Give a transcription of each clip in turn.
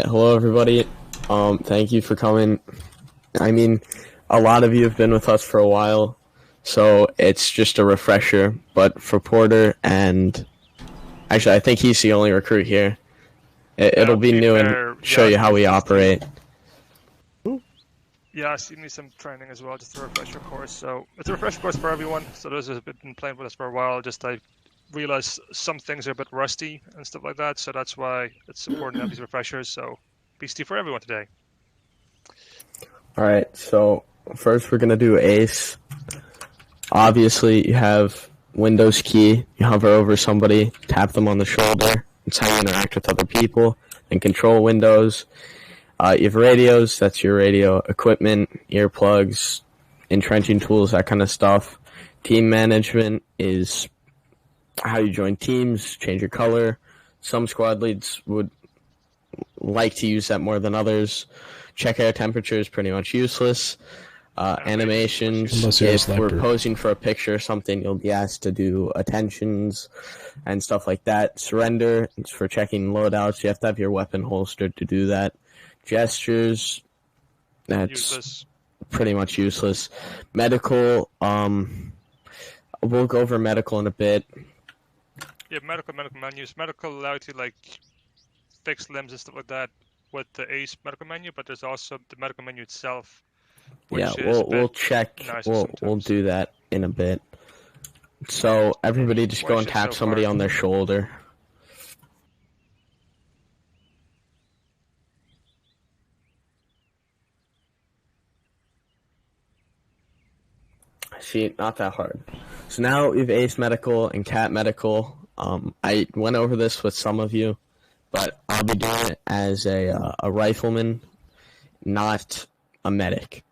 Hello, everybody. Thank you for coming. I mean, a lot of you have been with us for a while, so it's just a refresher. But for Porter and actually, I think he's the only recruit here. It'll be new and show you how we operate. Yeah, I need some training as well, just a refresher course. So it's a refresher course for everyone. So those who have been playing with us for a while, I realize some things are a bit rusty and stuff like that. So that's why it's important to have these refreshers. So BCT for everyone today. All right. So first, we're gonna do Ace. Obviously, you have Windows key. You hover over somebody, tap them on the shoulder. It's how you interact with other people and control Windows. You have radios. That's your radio equipment, earplugs, entrenching tools, that kind of stuff. Team management is how you join teams, change your color. Some squad leads would like to use that more than others. Check air temperature is pretty much useless. Animations, if we're posing for a picture or something, you'll be asked to do attentions and stuff like that. Surrender, it's for checking loadouts. You have to have your weapon holstered to do that. Gestures, that's useless. Pretty much useless. Medical, we'll go over medical in a bit. Yeah, medical menus. Medical allow you to fix limbs and stuff like that with the ACE medical menu, but there's also the medical menu itself. Yeah, we'll check. We'll do that in a bit. So everybody just go and tap somebody on their shoulder. See, not that hard. So now we've Ace Medical and Cat Medical. I went over this with some of you, but I'll be doing it as a rifleman, not a medic.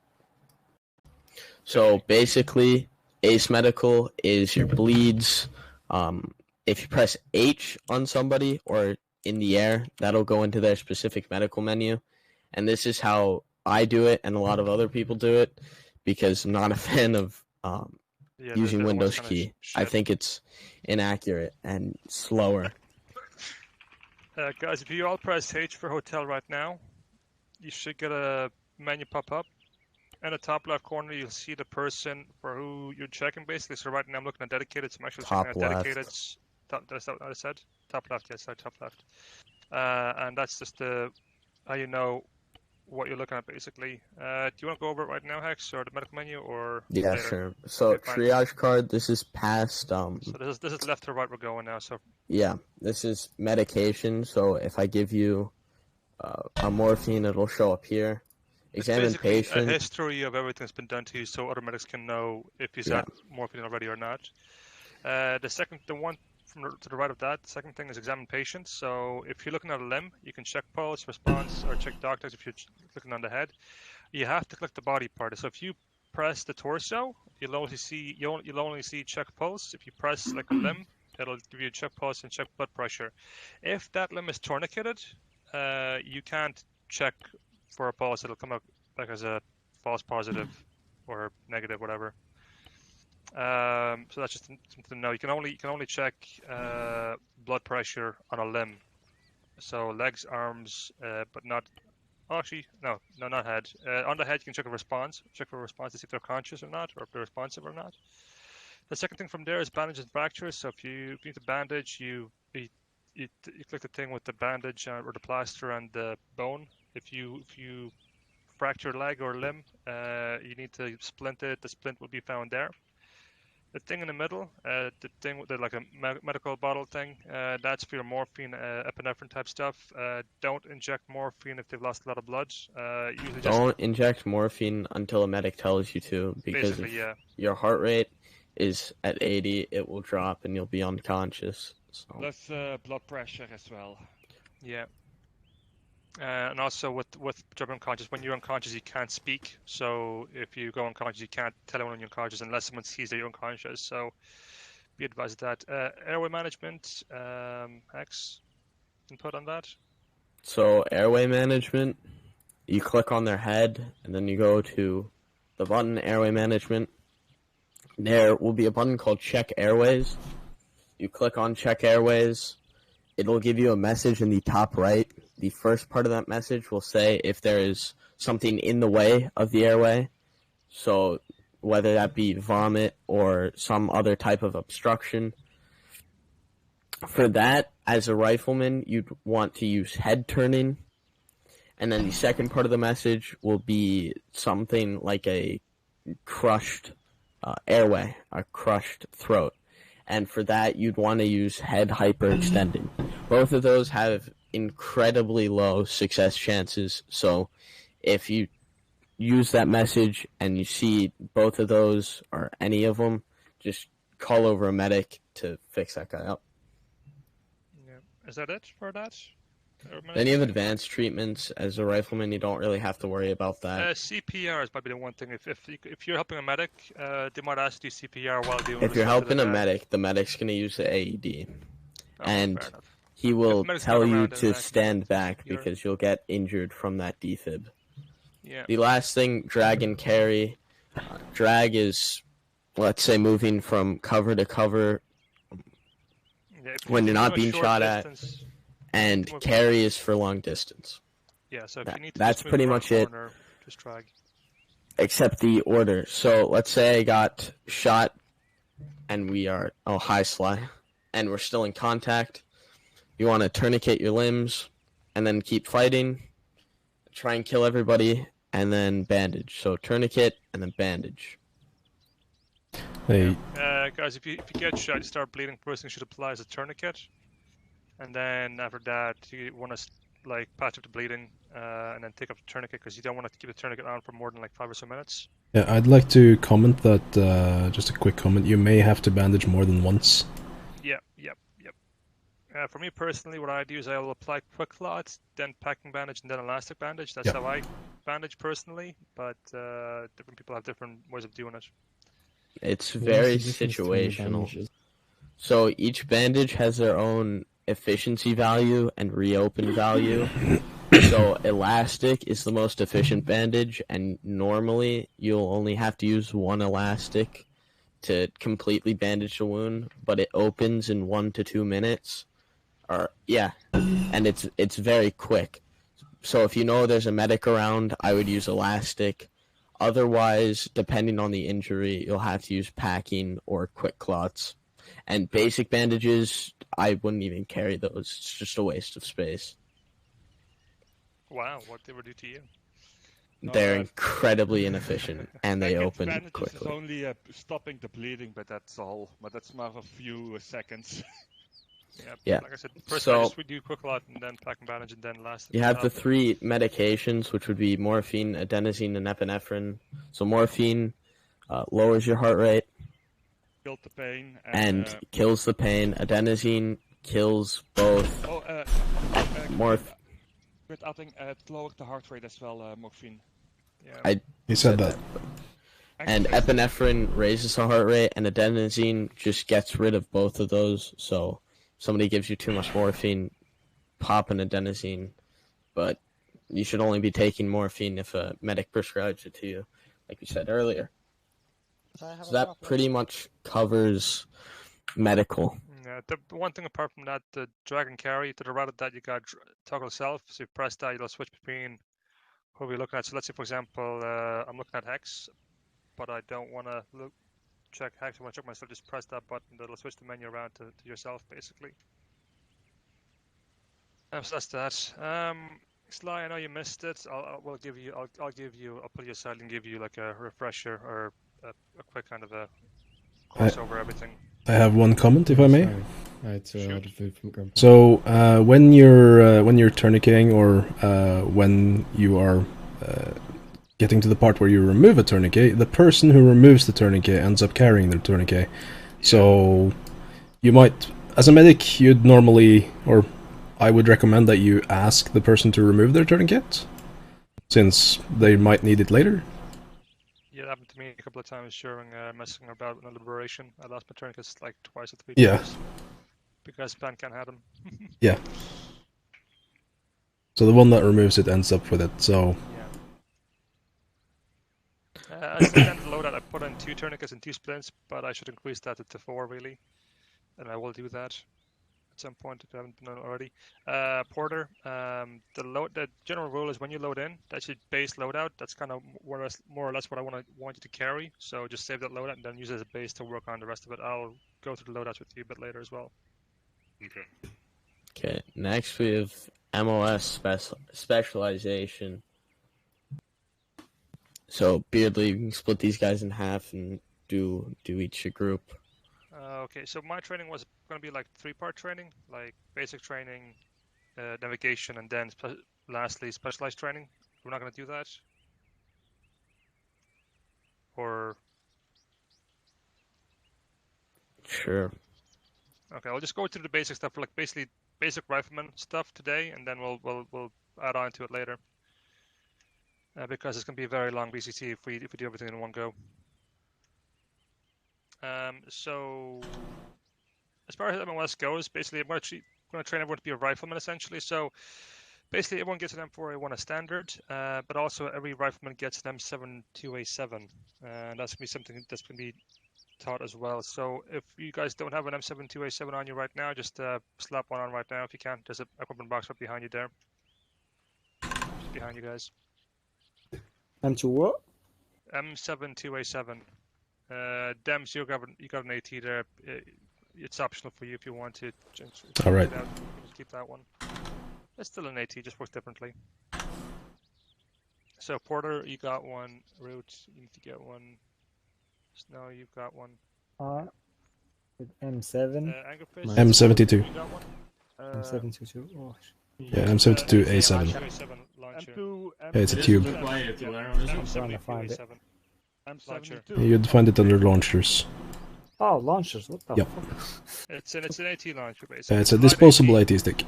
So basically, Ace Medical is your bleeds. If you press H on somebody or in the air, that'll go into their specific medical menu. And this is how I do it and a lot of other people do it because I'm not a fan of using Windows key. I think it's inaccurate and slower. Guys, if you all press H for hotel right now, you should get a menu pop up. In the top left corner, you'll see the person for who you're checking, basically. So right now, I'm looking at dedicated. So I'm actually checking at dedicated. That's what I said? Top left, yes, sorry, top left. And that's just how you know what you're looking at, basically. Do you want to go over it right now, Hex, or the medical menu, or yeah, later? Sure. So okay, triage card. This is past. So this is left to right. We're going now. So yeah, this is medication. So if I give you a morphine, it'll show up here. Examine patient. A history of everything that's been done to you, so other medics can know if he's had morphine already or not. The one to the right of that, the second thing is examine patient. So if you're looking at a limb, you can check pulse, response, or check doctors. If you're looking on the head, you have to click the body part. So if you press the torso, you'll only see check pulse. If you press like a limb, it'll give you check pulse and check blood pressure. If that limb is tourniqueted, you can't check for a pulse. It'll come up like as a false positive or negative, whatever. So that's just something to know. You can only check blood pressure on a limb, so legs, arms, but not. Oh, actually, no, not head. On the head, you can check a response. Check for a response to see if they're conscious or not, or if they're responsive or not. The second thing from there is bandages and fractures. So if you need to bandage, you click the thing with the bandage or the plaster and the bone. If you fracture a leg or limb, you need to splint it. The splint will be found there. The thing in the middle, the thing with like a medical bottle thing, that's for your morphine, epinephrine type stuff. Don't inject morphine if they've lost a lot of blood. Usually don't inject morphine until a medic tells you to, because if your heart rate is at 80, it will drop and you'll be unconscious. So. Plus blood pressure as well. Yeah. And also with dropping unconscious, when you're unconscious, you can't speak. So if you go unconscious, you can't tell anyone you're unconscious unless someone sees that you're unconscious. So be advised of that. Airway management, Hex, input on that? So airway management, you click on their head, and then you go to the button airway management. There will be a button called check airways. You click on check airways. It'll give you a message in the top right the first part of that message will say if there is something in the way of the airway, so whether that be vomit or some other type of obstruction. For that, as a rifleman, you'd want to use head turning. And then the second part of the message will be something like a crushed airway, a crushed throat. And for that, you'd want to use head hyperextending. Both of those have incredibly low success chances. So if you use that message and you see both of those or any of them, just call over a medic to fix that guy up. Yeah. Is that it for that? Then you have advanced treatments. As a rifleman, you don't really have to worry about that. CPR is probably the one thing. If you're helping a medic, they might ask you CPR while doing. If you're helping a medic, the medic's going to use the AED. And fair enough. he will medic's tell not you around, to then stand back you're- because you'll get injured from that defib. Yeah. The last thing, drag and carry. Drag is, let's say, moving from cover to cover Yeah, if when you're do not a being short shot distance, and move- carry is for long distance. Yeah, so if you need to That's just move pretty around much a it. corner, just drag. Except the order. So let's say I got shot and we are, hi Sly, and we're still in contact. You want to tourniquet your limbs and then keep fighting. Try and kill everybody and then bandage. So tourniquet and then bandage. Hey, Guys, if you get shot, you start bleeding. First thing you should apply is a tourniquet, and then after that, you want to patch up the bleeding, and then take up the tourniquet because you don't want to keep the tourniquet on for more than 5 or so minutes. yeah, I'd like to comment that, just a quick comment, you may have to bandage more than once. Yep. For me personally, what I do is I will apply quick clots, then packing bandage, and then elastic bandage. That's how I bandage personally, but different people have different ways of doing it. It's very situational. So each bandage has their own efficiency value and reopen value. So elastic is the most efficient bandage, and normally you'll only have to use one elastic to completely bandage the wound, but it opens in 1 to 2 minutes. And it's very quick. So if you know there's a medic around, I would use elastic. Otherwise, depending on the injury, you'll have to use packing or quick clots. And basic bandages, I wouldn't even carry those. It's just a waste of space. Wow, what they would do to you? They're incredibly inefficient, and they open bandages quickly. is only stopping the bleeding, but that's all. But that's more a few seconds. Yeah. Like I said, first So we do quick clot, and then packing bandage, and then last. you have the 3 medications, which would be morphine, adenosine, and epinephrine. So morphine lowers your heart rate Killed the pain and kills the pain. Adenosine kills both. With adding, it lowered the heart rate as well, morphine. Yeah. He said that. And epinephrine raises the heart rate, and adenosine just gets rid of both of those. So somebody gives you too much morphine, pop an adenosine, but you should only be taking morphine if a medic prescribes it to you, like we said earlier. So that pretty much covers medical. Yeah, the one thing apart from that, the drag and carry, to the right of that, you got toggle self. So you press that, you'll switch between what we're looking at. So let's say, for example, I'm looking at hex, but I don't want to check hex. I want to check myself. Just press that button. That'll switch the menu around to yourself, basically. So that's that. Sly, I know you missed it. I'll put you aside and give you like a refresher or a quick kind of a course over everything. I have one comment, if I may. Shoot. So when you're tourniqueting, or when you are getting to the part where you remove a tourniquet, the person who removes the tourniquet ends up carrying the tourniquet. So you might, as a medic, you'd normally, or I would recommend that you ask the person to remove their tourniquet, since they might need it later. Yeah, it happened to me a couple of times during messing about in a liberation. I lost my tourniquets like twice or 3 times. Because Pan can't have them. Yeah. So the one that removes it ends up with it, so... Yeah. As I tend to load that, I put in 2 tourniquets and 2 splints, but I should increase that to 4, really. And I will do that. at some point if you haven't done it already. Porter, the general rule is when you load in, that's your base loadout. That's kind of more or less what I want you to carry. So just save that loadout and then use it as a base to work on the rest of it. I'll go through the loadouts with you a bit later as well. Okay. Okay, next we have MOS specialization. So Beardly, you can split these guys in half and do each a group. Okay, so my training was going to be like 3-part training, like basic training, navigation, and then lastly specialized training. We're not going to do that, or Sure. okay, I'll just go through the basic stuff, like basically basic rifleman stuff today, and then we'll add on to it later. Because it's going to be a very long BCT if we do everything in one go. So as far as MOS goes, basically I'm going to train everyone to be a rifleman essentially. So basically everyone gets an M4A1 as standard, but also every rifleman gets an M72A7, and that's going to be something that's going to be taught as well. So if you guys don't have an M72A7 on you right now, just slap one on right now if you can. There's an equipment box right behind you there. Just behind you guys. M2 what? M72A7. Dems, you got an AT there. It's optional for you if you want to. All right. Just keep that one. It's still an AT, just works differently. So Porter, you got one. Root, you need to get one. Snow, you've got one. With M7. Angerfish, M72. you got one. M722. Oh, Yeah, M72A7. M72A7 launcher. Yeah, it's a tube. I'm trying to find it. M72. You'd find it under launchers. Oh, launchers. What the Yep. fuck? It's an AT launcher basically. It's a live disposable AT. AT stick.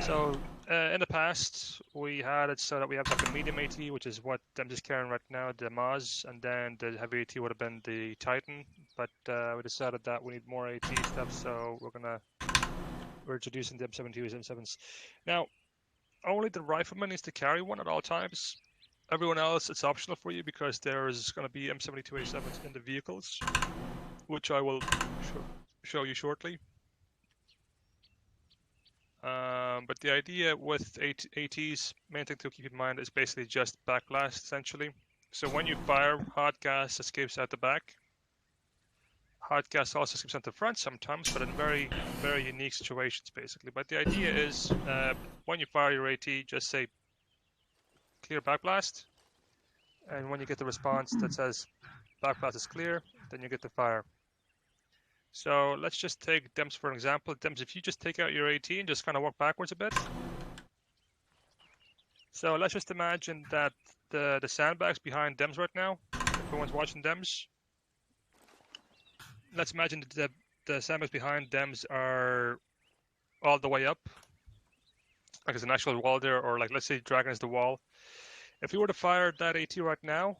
So in the past, we had it so that we have like a medium AT, which is what I'm just carrying right now, the Maz, and then the heavy AT would have been the Titan. But we decided that we need more AT stuff, so we're introducing the M72s and M7s. Now, only the rifleman needs to carry one at all times. Everyone else, it's optional for you because there is going to be M72A7s in the vehicles, which I will show you shortly. But the idea with ATs, main thing to keep in mind is basically just backblast essentially. So when you fire, hot gas escapes out the back. Hot gas also escapes out the front sometimes, but in very, very unique situations basically. But the idea is when you fire your AT, just say clear backblast. And when you get the response that says backblast is clear, then you get the fire. So let's just take Dems for an example. Dems, if you just take out your AT and just kind of walk backwards a bit. So let's just imagine that the sandbags behind Dems right now, if everyone's watching Dems, let's imagine that the sandbags behind Dems are all the way up. Like there's an actual wall there, or like let's say Dragon is the wall. If we were to fire that AT right now,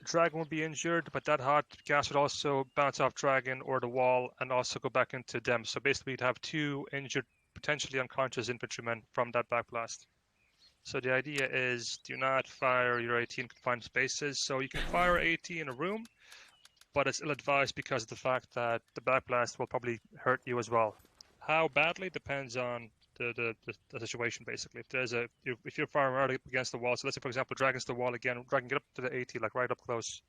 Dragon would be injured, but that hot gas would also bounce off Dragon or the wall and also go back into Dem. So basically we'd have 2 injured, potentially unconscious infantrymen from that backblast. So the idea is do not fire your AT in confined spaces. So you can fire AT in a room, but it's ill-advised because of the fact that the backblast will probably hurt you as well. How badly depends on the situation basically. If you're firing right up against the wall, so let's say for example Dragon's the wall again, Dragon get up to the AT like right up close.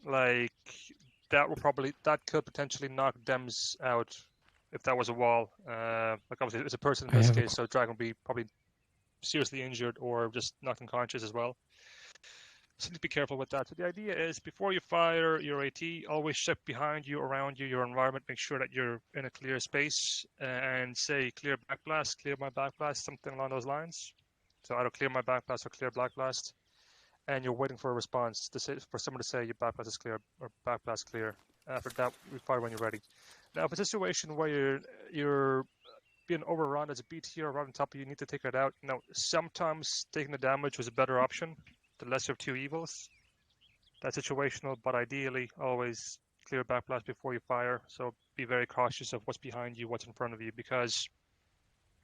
Like that could potentially knock Dems out if that was a wall. Like obviously it's a person in this case, so Dragon would be probably seriously injured or just knocked unconscious as well. So need to be careful with that. So the idea is before you fire your AT, always check behind you, around you, your environment, make sure that you're in a clear space and say clear backblast, clear my backblast, something along those lines. So either clear my backblast or clear backblast. And you're waiting for a response for someone to say your backblast is clear or backblast clear. After that, we fire when you're ready. Now, if it's a situation where you're being overrun as a BT or right on top of you, you need to take it out. Now, sometimes taking the damage was a better option. The lesser of 2 evils. That's situational, but ideally always clear backblast before you fire. So be very cautious of what's behind you, what's in front of you, because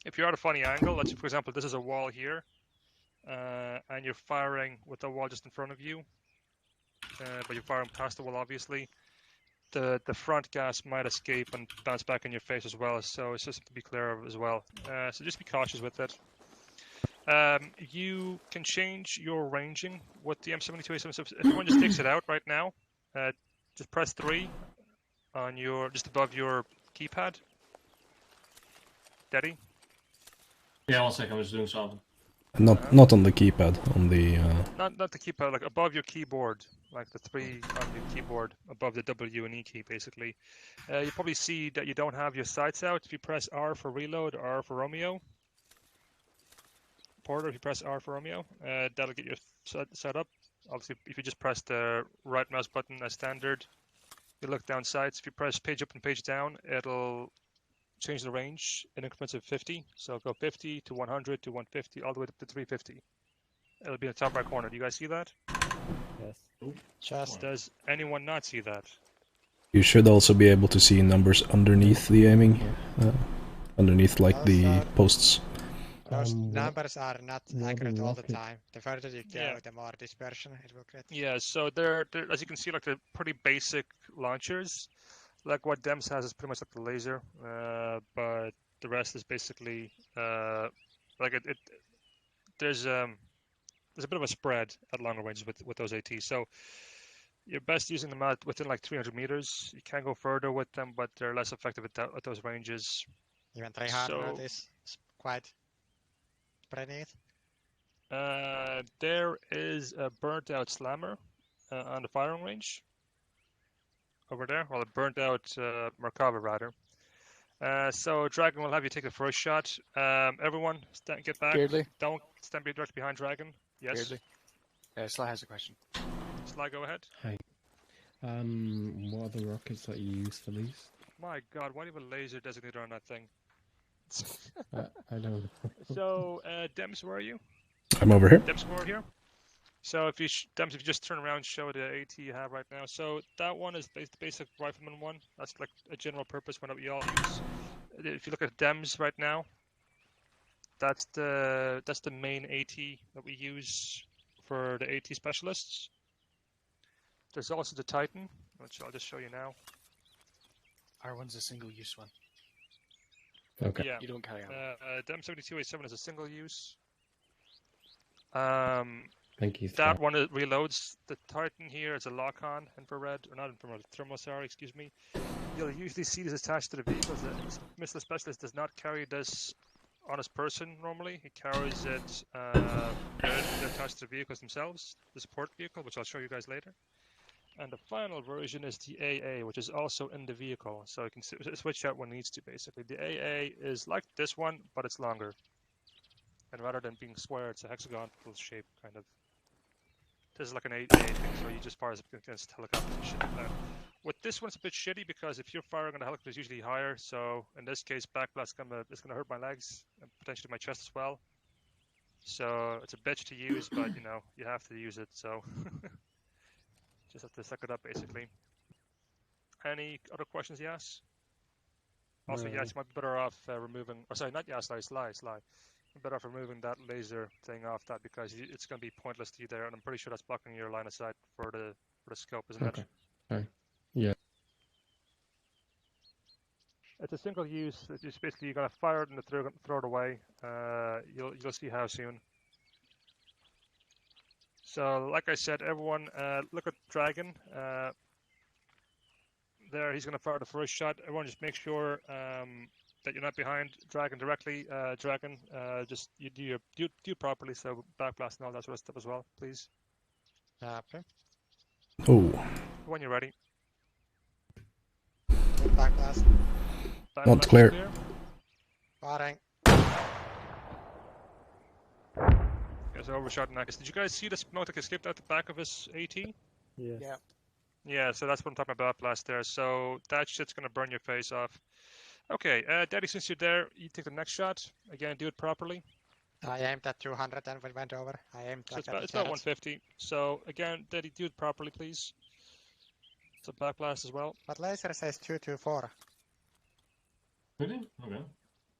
if you're at a funny angle, let's say for example this is a wall here, and you're firing with the wall just in front of you, but you're firing past the wall obviously. the front gas might escape and bounce back in your face as well. So it's just to be clear of as well. So just be cautious with it. You can change your ranging with the M72A7. So if everyone just takes it out right now, just press 3 on your just above your keypad. Daddy? Yeah, 1 second, I was doing something. Not on the keypad, on the... Not the keypad, like above your keyboard, like the 3 on your keyboard, above the W and E key, basically. You probably see that you don't have your sights out. If you press R for reload, R for Romeo. Porter, if you press R for Romeo, that'll get you set up. Obviously, if you just press the right mouse button as standard, you look down sights. If you press page up and page down, it'll change the range in increments of 50. So go 50 to 100 to 150, all the way up to 350. It'll be in the top right corner. Do you guys see that? Yes. Just Does anyone not see that? You should also be able to see numbers underneath the aiming. Underneath, like, the posts. Those numbers are not accurate all the rocket. time. The further you go, Yeah. the more dispersion it will get. Yeah, so they're as you can see, like they're pretty basic launchers. Like what Dems has is pretty much like the laser, but the rest is basically like it. There's a bit of a spread at longer ranges with those ATs. So you're best using them out within like 300 meters. You can go further with them, but they're less effective at those ranges. Even 300 So- is quite pretty neat. There is a burnt out slammer on the firing range over there. Well, a burnt out Merkava rather. So Dragon will have you take the first shot. Everyone, get back. Beardley. Don't stand directly behind Dragon. Yes. Beardley. Sly has a question. Sly, go ahead. Hi. What are the rockets that you use for these? My God, why do you have a laser designator on that thing? I don't know. So, Dems, where are you? I'm over here. Dems, over here. So if you Dems, if you just turn around, and show the AT you have right now. So that one is the basic rifleman one. That's like a general purpose one that we all use. If you look at Dems right now, that's the main AT that we use for the AT specialists. There's also the Titan, which I'll just show you now. R1's a single-use one. Okay. Yeah. You don't carry on. The M72A7 is a single use. Thank you. That one reloads. The Titan here is a lock-on infrared, or not infrared, thermal, sorry, excuse me. You'll usually see this attached to the vehicle. The missile specialist does not carry this on his person normally. He carries it they're attached to the vehicles themselves, the support vehicle, which I'll show you guys later. And the final version is the AA, which is also in the vehicle. So you can switch out when needs to, basically. The AA is like this one, but it's longer. And rather than being square, it's a hexagonal shape, kind of. This is like an AA thing, so you just fire against helicopters and shit like that. With this one, it's a bit shitty because if you're firing on a helicopter, it's usually higher. So in this case, backblast is gonna hurt my legs and potentially my chest as well. So it's a bitch to use, but you know you have to use it. So just have to suck it up, basically. Any other questions, Yas? Also, Yas, you might be better off removing. Oh, sorry, not Yas, Sly. You're better off removing that laser thing off that because it's going to be pointless to you there, and I'm pretty sure that's blocking your line of sight for the scope, isn't it? Fine. Yeah. It's a single use. It's just basically you're going to fire it and throw it away. You'll see how soon. So, like I said, everyone, look at Dragon. There, he's going to fire the first shot. Everyone, just make sure that you're not behind Dragon directly. Dragon, just you do it properly. So backblast and all that sort of stuff as well, please. Okay. Oh, When you're ready. Backblast. Not clear. Firing. There's an overshot in that. Did you guys see the smoke that escaped out the back of his AT? Yes. Yeah. Yeah, so that's what I'm talking about blast there. So that shit's gonna burn your face off. Okay, Daddy, since you're there, you take the next shot. Again, do it properly. I aimed at 200 and we went over. I aimed So like it's about at 150. So again, Daddy, do it properly, please. It's a backblast as well. But laser says 224. Really? Okay.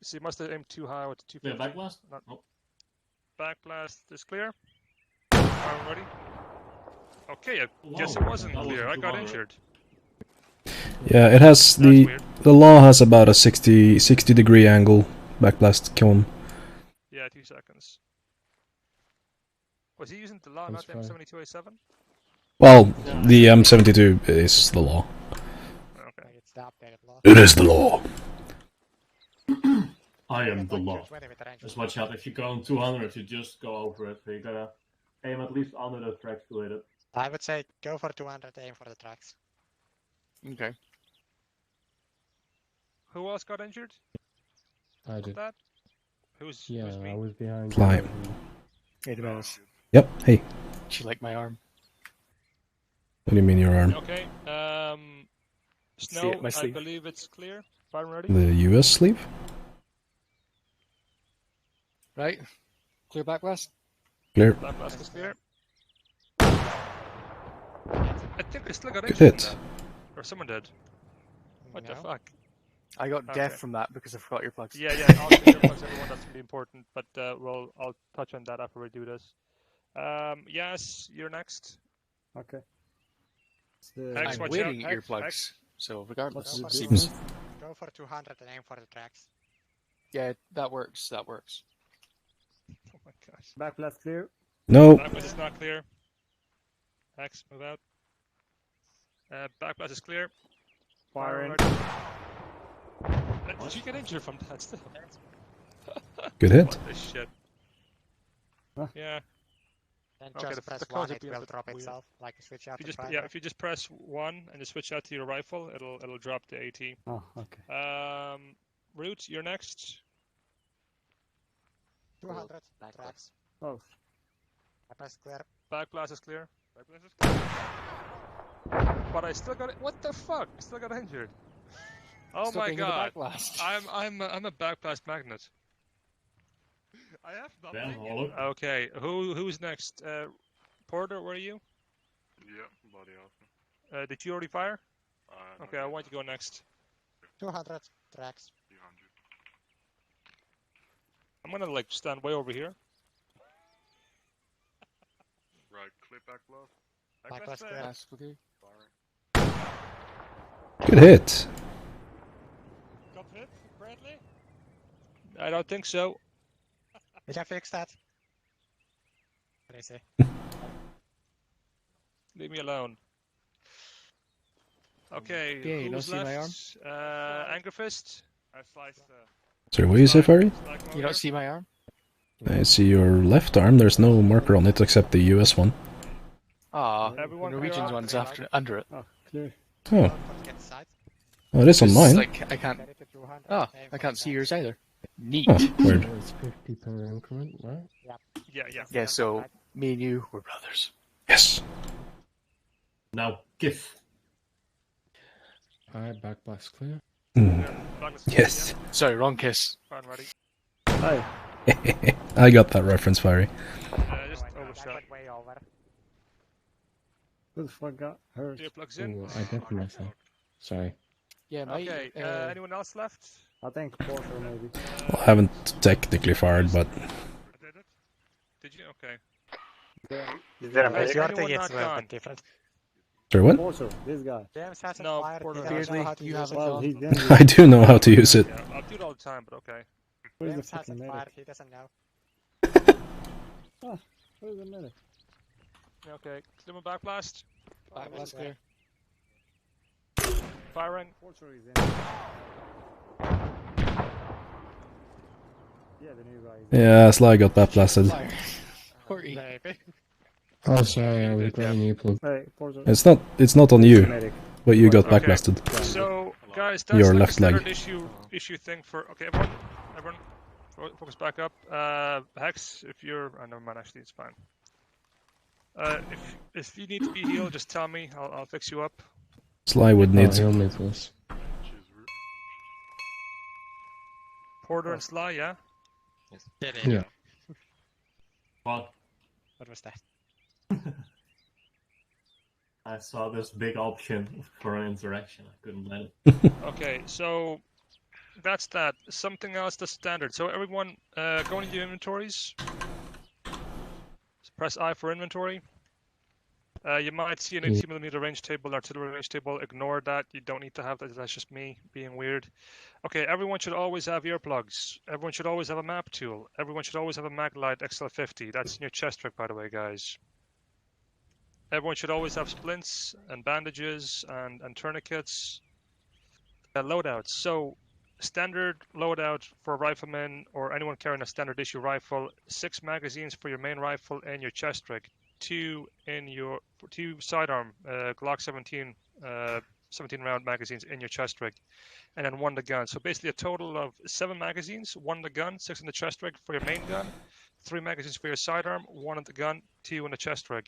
So you must have aimed too high with the Yeah, 250. backblast? Not- Oh. Backblast is clear. Are ready? Okay, I Wow, guess it wasn't that clear. wasn't I got 200. injured. Yeah, it has That's weird. the law has about a 60 degree angle backblast cone. Yeah, 2 seconds. Was he using the law, That's not the M72A7? Well, the M72 is the law. Okay. It's the updated law. It is the law. I am the Like law. 220 with the range. Just watch out, if you go on 200, you just go over it. So you gotta aim at least under the tracks related. I would say go for 200, aim for the tracks. Okay. Who else got injured? I With did. that? Who's Yeah, me? I was behind. Fly. you. Hey, the bells. Yep. Hey, She liked my arm. what do you mean your arm? Okay. See Snow, it, my I sleeve. believe it's clear. Fire ready? The US sleeve? Right? Clear backlast? Clear. Black blast is clear. I think I still got Good injured in hit. that. Or someone did. What the No. fuck? I got Okay. deaf from that because I forgot your plugs. Yeah, yeah, also earplugs, everyone, that's really important, but I'll touch on that after we do this. Yes, you're next. Okay. It's the Hex, I'm watch wearing out, Hex, earplugs, Hex. so regardless, What's it the seems. Go for 200 and aim for the tracks. Yeah, that works. That works. Oh my gosh. backblast clear. No. Backblast is not clear. Hex, move out. Backblast is clear. Firing. ready. Did you get injured from that still? Good hit. What the shit? Huh? Yeah. Then Okay, just the press cause 1, would it be a will bit drop weird. itself, like a switch out If you to just primary. if you just press 1 and you switch out to your rifle, it'll drop the AT. Oh, okay. Root, you're next. 200 tracks. Oh, I press clear. Backblast is clear. Backblast is clear. But I still got it. What the fuck? I still got injured. Oh Still my getting in the god. backlast. I'm a backblast magnet. I have Damn, nothing. Hollow. Okay, who's next? Porter, where are you? Yeah, body off. Did you already fire? No, Okay, I want you to go next. 200 tracks. 300. I'm gonna like stand way over here. Right, clip back left. Backlast clear. That's okay. Good hit. Got hit, Bradley? I don't think so. We can fix that. What do you say? Leave me alone. Okay, Yeah, you don't who's see my left? Anger Fist. I sliced Sorry, what do you say, Fari? You don't see my arm? I see your left arm. There's no marker on it except the US one. Ah, the Everyone Norwegians clear out? one's after under it. oh, clear. Oh, Get the side. oh, it is on It's mine. Like I can't. Ready to 200. Oh, aim I for can't the see tracks. yours either. Neat. Oh, weird. So it's 50 per increment, right? Yeah, yeah. Yeah, so me and you were brothers. Yes. Now, GIF. Alright, backblast clear. Mm. Douglas, Yes. Sorry, wrong kiss. Fine, ready. Hi. I got that reference, Fari. Just Oh, I know, that overshot. went way over. Who the fuck got hurt? Earplugs in. Ooh, I deafened myself. Sorry. Yeah, mate. Okay, anyone else left? I think Porter maybe. Well, I haven't technically fired, but I did it. Did you? Okay. Is there a Has your anyone thing? not It's a little gone? bit different. sorry, what? Porter, this guy. James hasn't No, fired. Porter He doesn't Weirdly, know how to you use haven't it. Well, gone. he didn't. I do know how to use it. Yeah, I'll do it all the time, but okay. Where's the James fucking hasn't medic? fired. He doesn't know. Where's the medic? Okay, clear my backblast. Backlast clear. Firing. Porter is in. Yeah, the new guy is in. Yeah, Sly got that blasted. Fire. Corey. Maybe. Oh, sorry, I was getting you plugged. Hey, Porter. It's not on you, Medic. but you got Okay. backblasted. So, guys, that's Your like left a standard leg. issue thing for. Okay, everyone, focus back up. Hex, if you're, never mind. Actually, it's fine. If you need to be healed, just tell me. I'll fix you up. Sly would Oh, need. heal me, please. Porter and Sly, yeah. Yeah. What? What was that? I saw this big option for an interaction. I couldn't let it. Okay, so that's that. Something else that's standard. So everyone, go into your inventories. Press I for inventory. You might see an 80mm range table, artillery range table. Ignore that. You don't need to have that. That's just me being weird. Okay, everyone should always have earplugs. Everyone should always have a map tool. Everyone should always have a Maglite XL50. That's in your chest rig, by the way, guys. Everyone should always have splints and bandages and tourniquets. Loadouts. So, standard loadout for a rifleman or anyone carrying a standard issue rifle: 6 magazines for your main rifle and your chest rig. 2 sidearm Glock 17 17-round magazines in your chest rig, and then 1 the gun. So basically a total of 7 magazines, 1 the gun, 6 in the chest rig for your main gun, 3 magazines for your sidearm, 1 in the gun, 2 in the chest rig.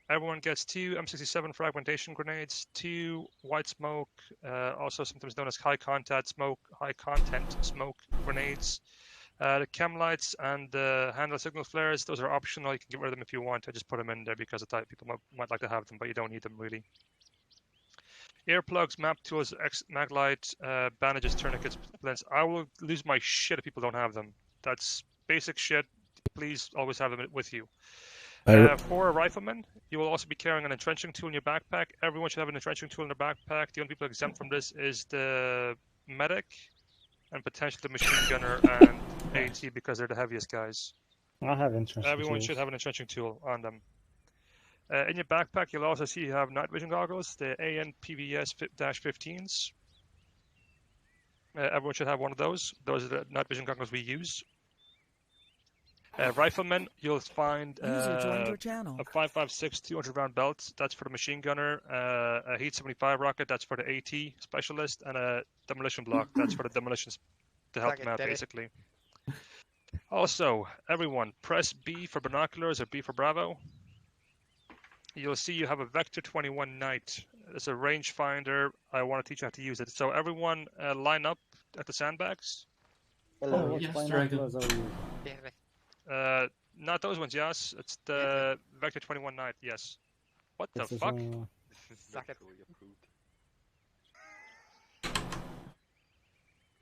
Everyone gets 2 M67 fragmentation grenades, 2 white smoke, also sometimes known as high content smoke grenades. The chem lights and the handle signal flares, those are optional. You can get rid of them if you want. I just put them in there because I thought people might like to have them, but you don't need them really. Earplugs, map tools, Maglite, bandages, tourniquets, splints. I will lose my shit if people don't have them. That's basic shit. Please always have them with you. For a rifleman, you will also be carrying an entrenching tool in your backpack. Everyone should have an entrenching tool in their backpack. The only people exempt from this is the medic and potentially the machine gunner and AT because they're the heaviest guys. I have entrenching Everyone tools. should have an entrenching tool on them. In your backpack, you'll also see you have night vision goggles, the AN-PVS-15s. Everyone should have one of those. Those are the night vision goggles we use. Riflemen, you'll find a 5.56 200-round belt. That's for the machine gunner. A Heat 75 rocket. That's for the AT specialist, and a demolition block. That's for the demolitions to help them out, basically. Also, everyone, press B for binoculars or B for Bravo. You'll see you have a Vector 21 Night. It's a rangefinder. I want to teach you how to use it. So everyone, line up at the sandbags. Hello, yes, Dragon. Not those ones, yes. It's the Vector 21 Night, yes. What the fuck?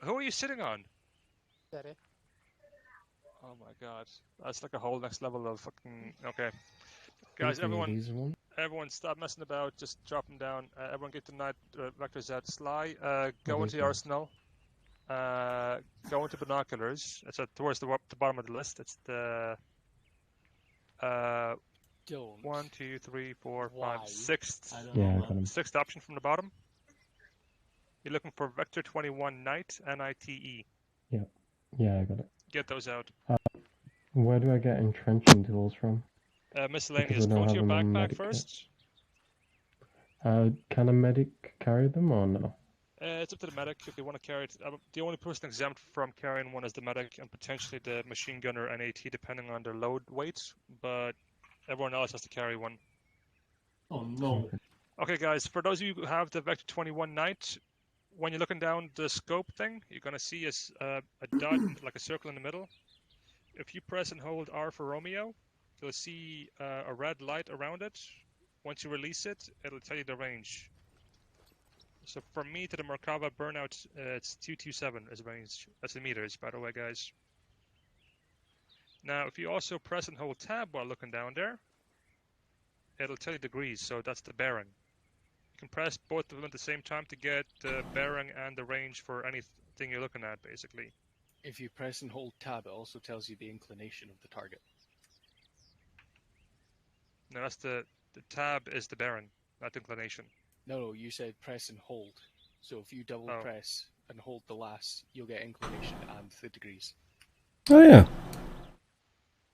Who are you sitting on? Daddy. Oh my god. That's like a whole next level of fucking... Okay. Guys, everyone stop messing about. Just drop them down. Everyone get the night vectors out. Sly, go into the arsenal. Go into binoculars. It's towards the bottom of the list. It's the 1, 2, 3, 4, 5, 6th. Sixth option from the bottom. You're looking for Vector 21 Night, N-I-T-E. Yeah, I got it. Get those out. Where do I get entrenching tools from? Miscellaneous. Go to your backpack first. Can a medic carry them or no? It's up to the medic if they want to carry it. The only person exempt from carrying one is the medic and potentially the machine gunner and AT, depending on their load weight. But everyone else has to carry one. Oh no. Okay, guys. For those of you who have the Vector 21 Night, when you're looking down the scope thing, you're gonna see a dot, like a circle in the middle. If you press and hold R for Romeo, you'll see a red light around it. Once you release it, it'll tell you the range. So from me to the Merkava burnout, it's 227 as range. That's in meters, by the way, guys. Now, if you also press and hold tab while looking down there, it'll tell you degrees, so that's the bearing. You can press both of them at the same time to get the bearing and the range for anything you're looking at, basically. If you press and hold tab, it also tells you the inclination of the target. No, that's the tab is the bearing, not the inclination. No, you said press and hold. So if you double press and hold the last, you'll get inclination and the degrees. Oh yeah.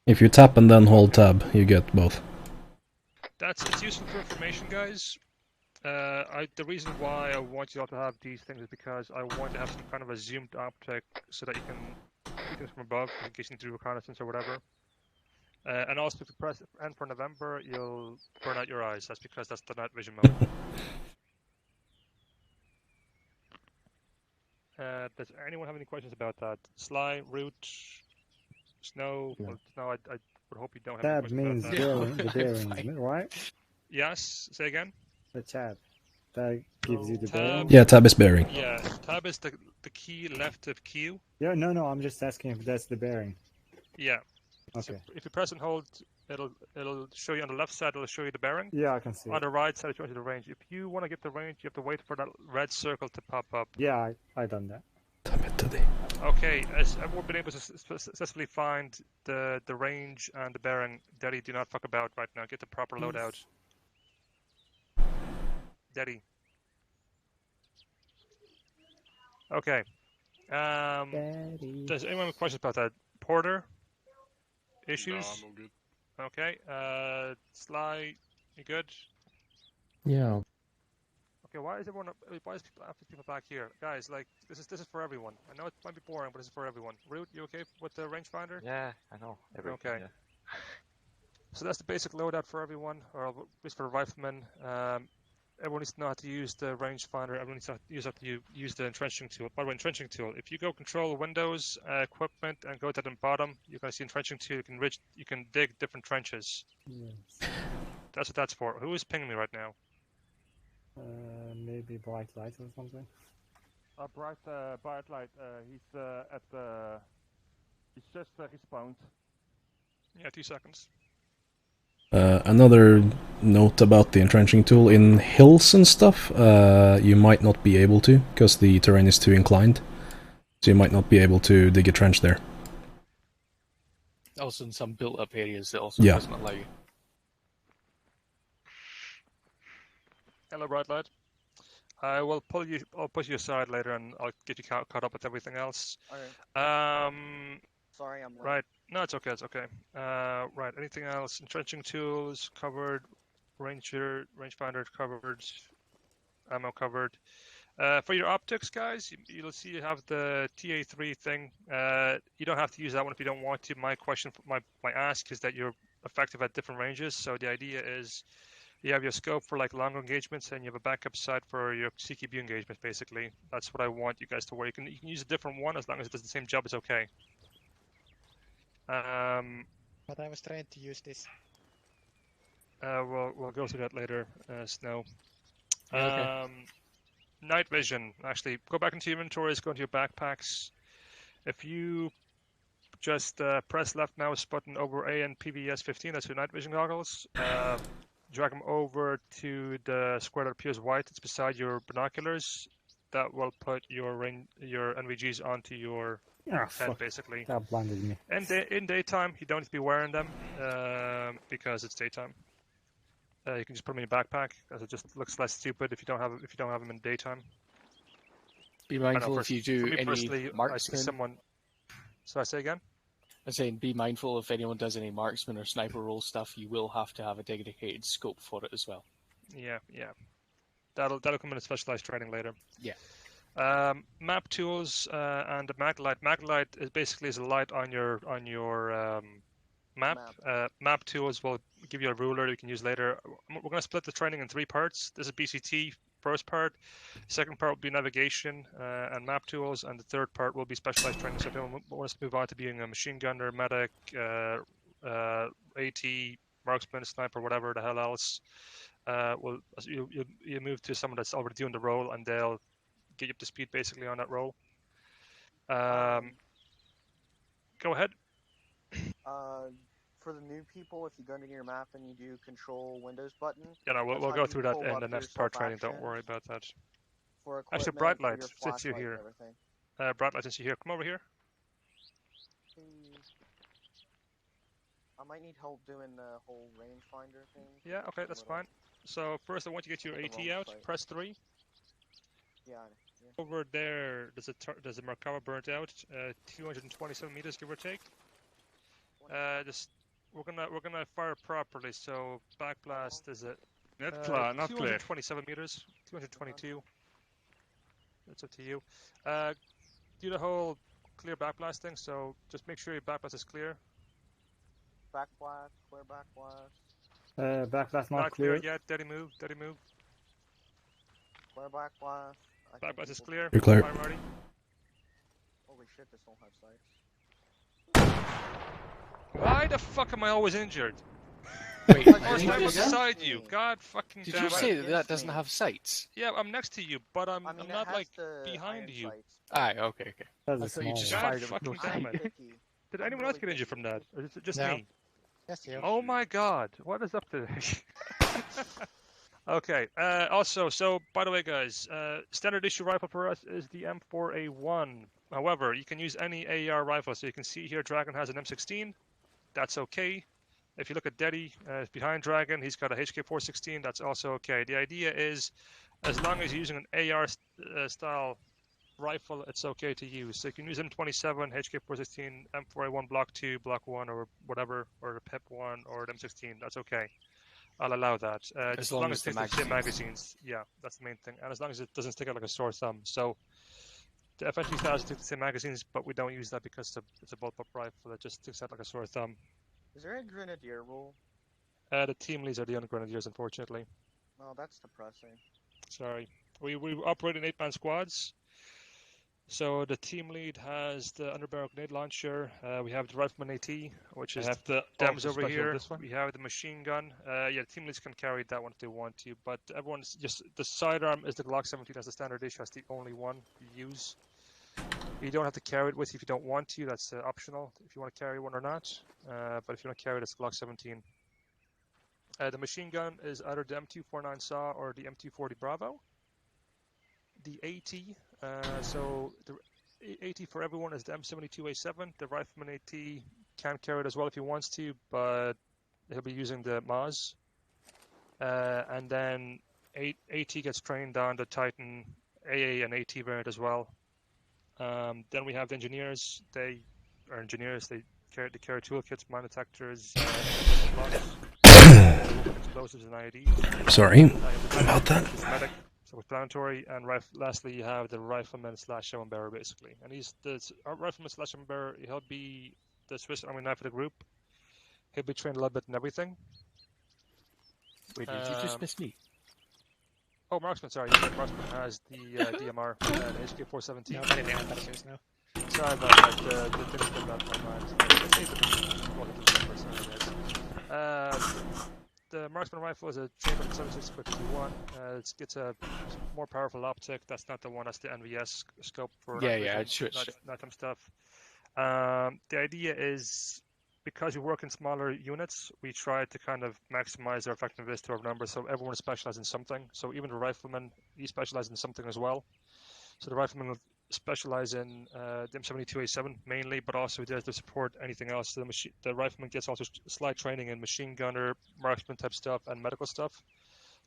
If you tap and then hold tab, you get both. It's useful for information, guys. The reason why I want you all to have these things is because I want to have some kind of a zoomed optic so that you can see things from above in case you need to do reconnaissance or whatever. And also, if you press N for November, you'll burn out your eyes. That's because that's the night vision mode. Does anyone have any questions about that? Sly, Root, Snow? No. Well, Snow, I would hope you don't have Tab any questions means about that. the bearings, right? Yes, say again? The tab. That gives you the Tab. bearing? Yeah, tab is bearing. Yeah, tab is the key left of Q. Yeah, no, I'm just asking if that's the bearing. Yeah. Okay. So if you press and hold It'll show you on the left side. It'll show you the bearing. Yeah, I can see On it. the right side, it shows you the range. If you want to get the range, you have to wait for that red circle to pop up. Yeah, I done that. Okay, as everyone been able to successfully find the range and the bearing, Daddy, do not fuck about right now. Get the proper loadout. Daddy. Okay. Daddy. Does anyone have questions about that? Porter? Issues? No, I'm all good. Okay. Sly, you good? Yeah. Okay. Why is people back here, guys? Like this is for everyone. I know it might be boring, but this is for everyone. Root, you okay with the rangefinder? Yeah, I know. Okay. Yeah. So that's the basic loadout for everyone, or at least for the riflemen. Everyone needs to know how to use the rangefinder. Everyone needs to use the entrenching tool. By the way, entrenching tool. If you go control Windows, equipment, and go to the bottom, you're going to see entrenching tool. You can dig different trenches. Yes. That's what that's for. Who is pinging me right now? Maybe bright light or something. Bright light. He's at the. He's just respawned. Yeah, 2 seconds. Another note about the entrenching tool, in hills and stuff, you might not be able to, because the terrain is too inclined. So you might not be able to dig a trench there. Also in some built-up areas it also doesn't allow you. Hello, bright light. I will I'll push you aside later, and I'll get you caught up with everything else. Alright. Sorry, I'm late. Right. No, it's okay. It's okay. Right. Anything else? Entrenching tools covered. Rangefinder covered. Ammo covered. For your optics, guys, you'll see you have the TA3 thing. You don't have to use that one if you don't want to. My question, my ask is that you're effective at different ranges. So the idea is you have your scope for like longer engagements, and you have a backup sight for your CQB engagements. Basically, that's what I want you guys to wear. You can use a different one as long as it does the same job. It's okay. But I was trying to use this. We'll go through that later, Snow. Okay. Night vision. Actually, go back into your inventories, go into your backpacks. If you just press left mouse button over A and PVS 15, that's your night vision goggles. Drag them over to the square that appears white. It's beside your binoculars. That will put your NVGs onto your head, basically. That blinded me. And in daytime, you don't need to be wearing them because it's daytime. You can just put them in your backpack, as it just looks less stupid if you don't have them in daytime. Be mindful if you do any marksman. I see someone. So I say again. I'm saying be mindful if anyone does any marksman or sniper role stuff. You will have to have a dedicated scope for it as well. Yeah. That'll come into specialized training later. Yeah. Map tools and the maglite. Maglite is basically a light on your map. Map tools will give you a ruler you can use later. We're going to split the training in 3 parts. This is BCT, first part. Second part will be navigation and map tools, and the third part will be specialized training. So if anyone wants to move on to being a machine gunner, medic, AT, marksman, sniper, whatever the hell else, you move to someone that's already doing the role, and they'll get you up to speed basically on that role. Go ahead. For the new people, if you go into your map and you do control Windows button. Yeah, no, we'll go through that in the next part training. Don't worry about that. Actually, bright light, since you're here. Bright light, since you're here, come over here. I might need help doing the whole rangefinder thing. Yeah, okay, that's fine. So first, I want you to get your AT out. Press 3. Yeah. Over there, there's a Merkava burnt out. 227 meters, give or take. We're gonna fire properly. So backblast is it? Not clear. 227 meters. 222. That's up to you. Do the whole clear backblast thing. So just make sure your backblast is clear. Backblast, clear backblast. Backblast not clear yet. Steady move. Steady move. Clear backblast. Backblast is clear. You're clear. Holy shit, this don't have sights. Why the fuck am I always injured? Wait, I'm beside you. God fucking damn it. Did you say that doesn't have sights? Yeah, I'm next to you, but I'm not like behind you. Okay. That's I thought you just God fired it with fucking no damn sight. it. Did anyone else get injured from that? Or is it just me? Yes, you. Oh my god, what is up today? Okay, also, so, by the way, guys, standard issue rifle for us is the M4A1. However, you can use any AR rifle, so you can see here Dragon has an M16, that's okay. If you look at Deddy, behind Dragon, he's got a HK416, that's also okay. The idea is, as long as you're using an AR style rifle, it's okay to use. So you can use M27, HK416, M4A1 Block 2, Block 1, or whatever, or the PIP 1, or the M16, that's okay. I'll allow that. Just as long as it takes the same magazines. Yeah, that's the main thing. And as long as it doesn't stick out like a sore thumb. So the FN2000 takes the same magazines, but we don't use that because it's a bullpup rifle that just sticks out like a sore thumb. Is there a grenadier rule? The team leads are the grenadiers, unfortunately. Oh, that's depressing. Sorry. We operate in 8-man squads. So the team lead has the underbarrel grenade launcher. We have the rifleman AT, which is the Dems over special, here. this one? We have the machine gun. Yeah, the team leads can carry that one if they want to, but everyone's just the sidearm is the Glock 17 as the standard issue. That's the only one you use. You don't have to carry it with you if you don't want to. That's optional if you want to carry one or not. But if you want to carry it, it's Glock 17. The machine gun is either the M249 SAW or the M240 Bravo. The AT, so the AT for everyone is the M72A7. The rifleman AT can carry it as well if he wants to, but he'll be using the Maz. And then AT gets trained on the Titan AA and AT variant as well. Then we have the engineers. They are engineers. They carry toolkits, mine detectors, explosives and IEDs. Sorry about that. Self-explanatory, and lastly you have the rifleman / shell and bearer basically. And he's the rifleman / shell and bearer. He'll be the Swiss Army knife of the group. He'll be trained a little bit in everything. Wait, did you just miss me? Oh, Marksman, sorry. Marksman has the DMR and HK417. No, anything on that is now. Sorry about that. The thing's been out of my mind. The Marksman rifle is a chamber 7651. It's a more powerful optic. That's not the one. That's the NVS scope for nighttime stuff. The idea is, because we work in smaller units, we try to kind of maximize our effectiveness to our numbers. So everyone is specialized in something. So even the rifleman, he specializes in something as well. So the rifleman will specialize in the M72A7 mainly, but also does to support anything else. The rifleman gets also slight training in machine gunner, marksman type stuff, and medical stuff,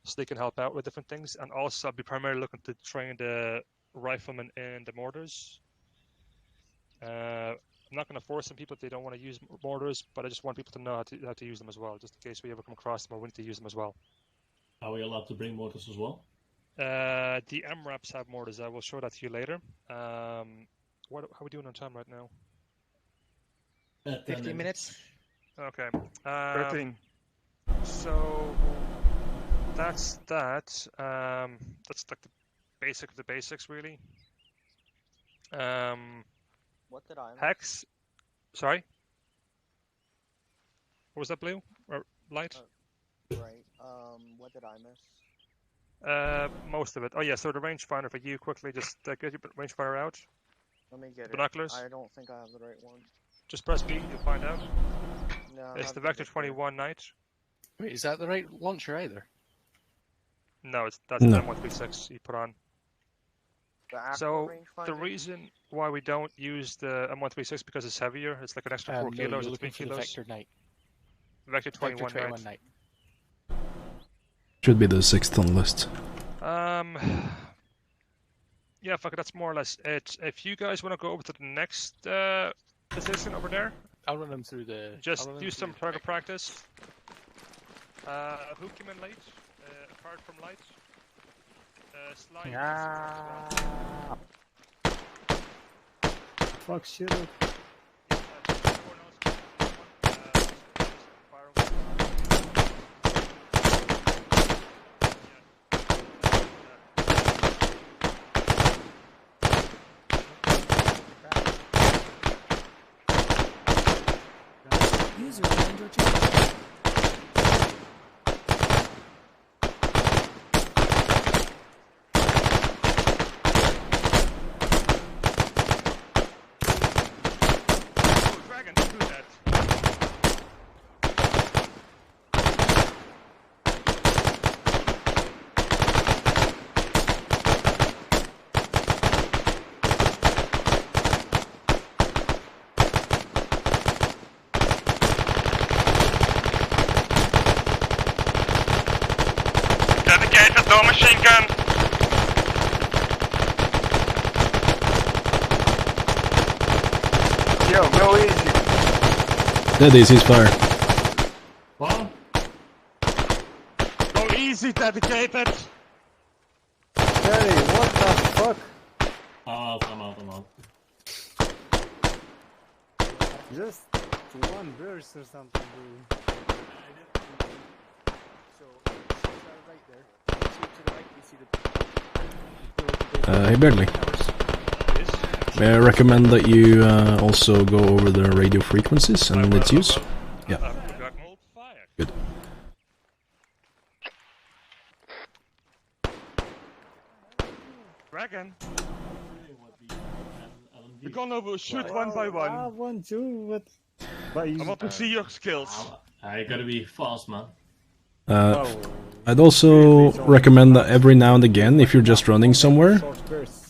so they can help out with different things. And also, I'll be primarily looking to train the rifleman in the mortars. I'm not going to force some people if they don't want to use mortars, but I just want people to know how to use them as well, just in case we ever come across them or we need to use them as well. Are we allowed to bring mortars as well? The MRAPs have mortars. I will show that to you later. How are we doing on time right now? 15 minutes. Okay. 13. So that's that. That's like the basic of the basics, really. What did I miss? Hex. Sorry. What was that, blue or light? Right. What did I miss? Most of it. Oh yeah, so the rangefinder for you, quickly, just get your rangefinder out. Let me get Binoculars. it. I don't think I have the right one. Just press B, you'll find out. No, It's the Vector 21 Night. Wait, is that the right launcher either? No, that's the M136 you put on. So the reason why we don't use the M136 because it's heavier. It's like an extra 4 kilos or 3 kilos. Vector Knight. Vector 21 Knight. Should be the 6th on the list. Yeah, fuck it, that's more or less it. If you guys want to go over to the next position over there, I'll run them through the. Just do some target practice. Who came in late? Apart from light? Slide. Yeah. Fuck shit up. User joined your channel. Dragon, who's that? Dedicated, no machine gun. Yo, go easy. Steady, ceasefire. What? Go easy, dedicated. Hey, what the fuck? I'm out. Just one burst or something, dude. So, right there. To the right, you see the... Hey, Begley. May I recommend that you also go over the radio frequencies and its use? Yeah. Good. Dragon. We're gonna shoot one by I one. want to, but you... I want to see your skills. I gotta be fast, man. I'd also recommend that every now and again, if you're just running somewhere,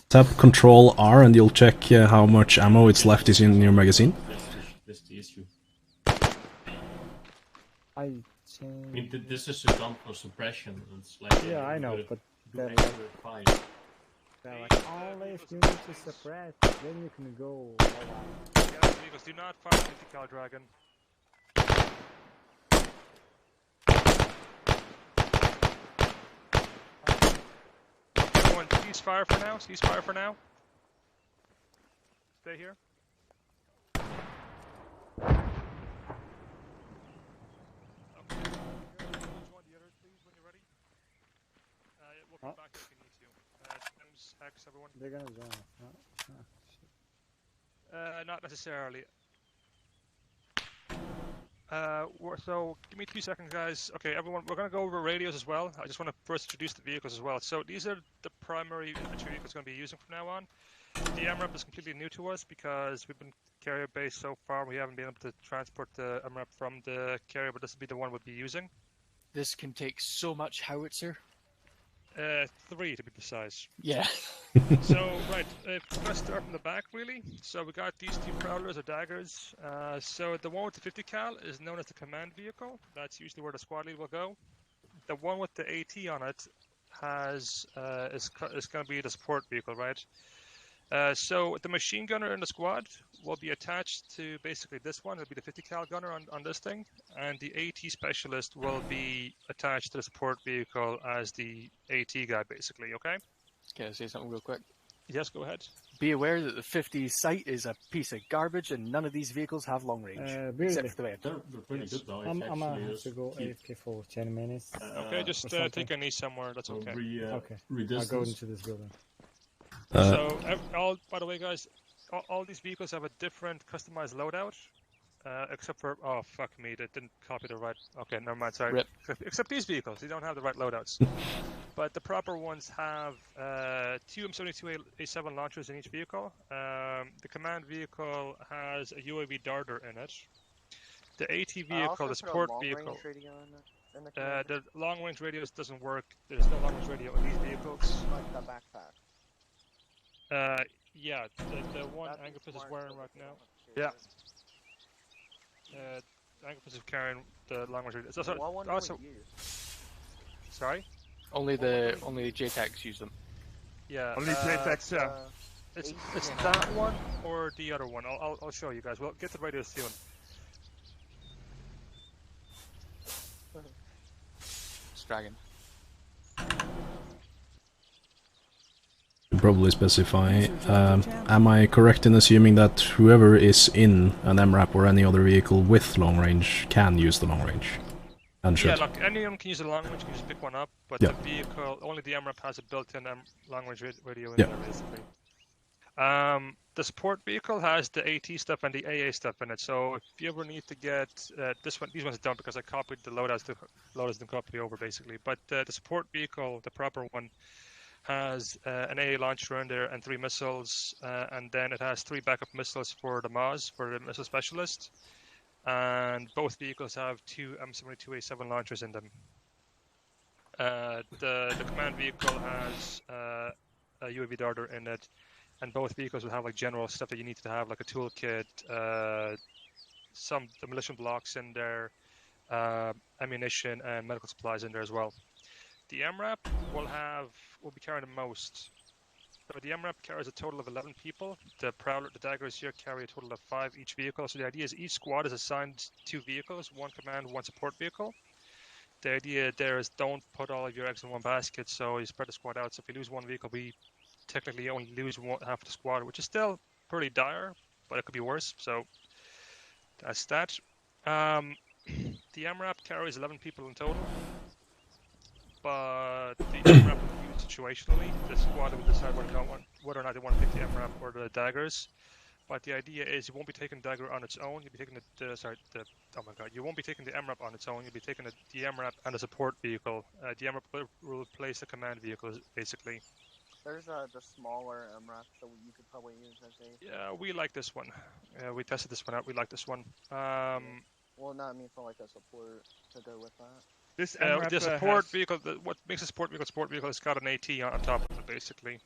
tap Control R and you'll check how much ammo it's left is in your magazine. That's the issue. I mean, this is a gun for suppression. It's like yeah, I know, but they're like, fire. they're like, only if you need to suppress, then you can go all out. Yeah, amigos, do not fire 50 cal dragon. Everyone, ceasefire for now. Ceasefire for now. Stay here. Okay. Join the others, please, when you're ready. We'll come back if you need to. Stems, Hex, everyone. They're gonna join us. Not necessarily. So give me 2 seconds, guys. Okay, everyone, we're going to go over radios as well. I just want to first introduce the vehicles as well. So these are the primary infantry vehicles going to be using from now on. The MRAP is completely new to us because we've been carrier-based so far. We haven't been able to transport the MRAP from the carrier, but this will be the one we'll be using. This can take so much howitzer. 3 to be precise. Yeah. So, right, let's start from the back, really. So we got these 2 Prowlers or Daggers. So the one with the 50 cal is known as the command vehicle. That's usually where the squad lead will go. The one with the AT on it is going to be the support vehicle, right? So the machine gunner in the squad will be attached to basically this one. It'll be the 50 cal gunner on this thing, and the AT specialist will be attached to the support vehicle as the AT guy, basically. Okay? Can I say something real quick? Yes, go ahead. Be aware that the 50 sight is a piece of garbage, and none of these vehicles have long range, really? except for the web. They're pretty good though. I'm gonna have to go AFK for 10 minutes. Okay, just take a knee somewhere. That's okay. Okay, I'll go into this building. So, by the way, guys, all these vehicles have a different customized loadout, except for fuck me, that didn't copy the right. Okay, never mind. Sorry. Rip. Except these vehicles, they don't have the right loadouts. But the proper ones have 2 M72A7 launchers in each vehicle. The command vehicle has a UAV darter in it. The AT vehicle, the support vehicle. The long range radios doesn't work. There's no long range radio in these vehicles. Like the backpack. Yeah, the one Angerfist is wearing right now. Yeah. Angerfist is carrying the long range radio. What one Also, do we use? sorry? Only the JTACs use them. Yeah. Only JTACs, yeah. It's that one or the other one. I'll show you guys. We'll get to the radio soon. It's Dragon. Probably specify. Am I correct in assuming that whoever is in an MRAP or any other vehicle with long range can use the long range? And should? Yeah, look, any of them can use the long range. You can just pick one up, but Yeah. the vehicle, only the MRAP has a built-in long range radio in Yeah. there, basically. The support vehicle has the AT stuff and the AA stuff in it. So if you ever need to get these ones don't because I copied the loadouts. The loadouts didn't copy over basically. But the support vehicle, the proper one, has an AA launcher in there and 3 missiles, and then it has 3 backup missiles for the MAS, for the missile specialist. And both vehicles have 2 M72A7 launchers in them. The command vehicle has a UAV darter in it, and both vehicles will have like general stuff that you need to have, like a toolkit, some demolition blocks in there, ammunition and medical supplies in there as well. The MRAP will be carrying the most. So the MRAP carries a total of 11 people. The daggers here carry a total of 5 each vehicle. So the idea is each squad is assigned 2 vehicles, 1 command, 1 support vehicle. The idea there is don't put all of your eggs in one basket, so you spread the squad out. So if we lose 1 vehicle, we technically only lose half the squad, which is still pretty dire, but it could be worse. So that's that. The MRAP carries 11 people in total, but the MRAP will be used situationally. The squad will decide whether or not they want to pick the MRAP or the daggers. But the idea is you won't be taking the dagger on its own. You'll be taking you won't be taking the MRAP on its own. You'll be taking the MRAP and a support vehicle. The MRAP will replace the command vehicle, basically. There's the smaller MRAP that you could probably use as a... Yeah, we like this one. We tested this one out. We like this one. Well, no, I mean for like a support to go with that. This the support vehicle, what makes a support vehicle is got an AT on top of it, basically.